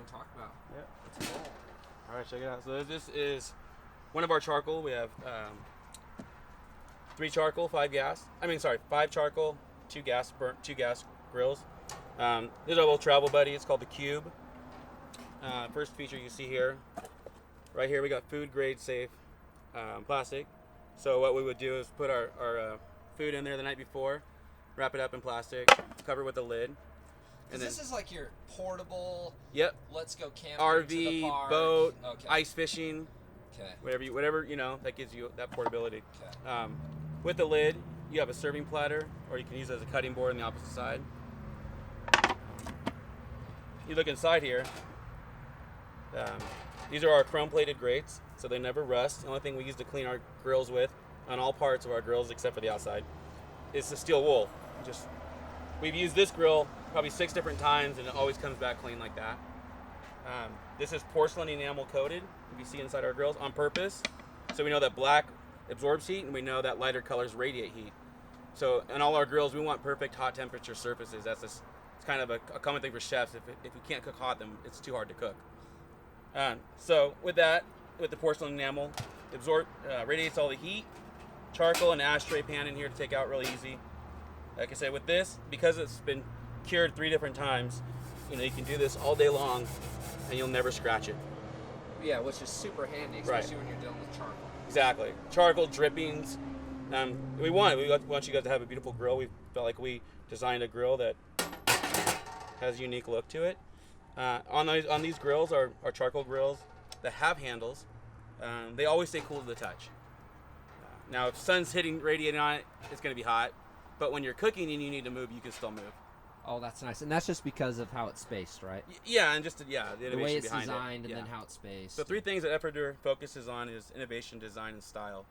want to talk about. Yeah. Let's roll. All right, check it out. So this is one of our charcoal. We have 3 charcoal, 5 gas. 5 charcoal, 2 gas grills. This is our little travel buddy. It's called the Cube. First feature you see here, right here we got food grade safe plastic. So what we would do is put our food in there the night before, wrap it up in plastic, cover it with a lid. And this is like your portable. Yep. Let's go camping. RV, to the park. boat, Okay. ice fishing. Okay. Whatever that gives you that portability. Okay. With the lid, you have a serving platter, or you can use it as a cutting board on the opposite side. You look inside here. These are our chrome-plated grates, so they never rust. The only thing we use to clean our grills with, on all parts of our grills except for the outside, is the steel wool. We've used this grill probably 6 different times, and it always comes back clean like that. This is porcelain enamel coated, if you see inside our grills, on purpose. So we know that black absorbs heat, and we know that lighter colors radiate heat. So in all our grills, we want perfect hot temperature surfaces. It's kind of a common thing for chefs. If we can't cook hot, then it's too hard to cook. So with the porcelain enamel, radiates all the heat. Charcoal and ashtray pan in here to take out really easy. Like I said, with this, because it's been cured 3 different times, you can do this all day long, and you'll never scratch it. Yeah, which is super handy, especially when you're dealing with charcoal. Exactly. Charcoal drippings. We want you guys to have a beautiful grill. We felt like we designed a grill that has a unique look to it. On these grills are charcoal grills that have handles. They always stay cool to the touch. Now, if sun's radiating on it, it's going to be hot. But when you're cooking and you need to move, you can still move. Oh, that's nice. And that's just because of how it's spaced, right? Yeah, and the innovation way it's behind designed it. and then how it's spaced. So 3 things that Everdure focuses on is innovation, design, and style.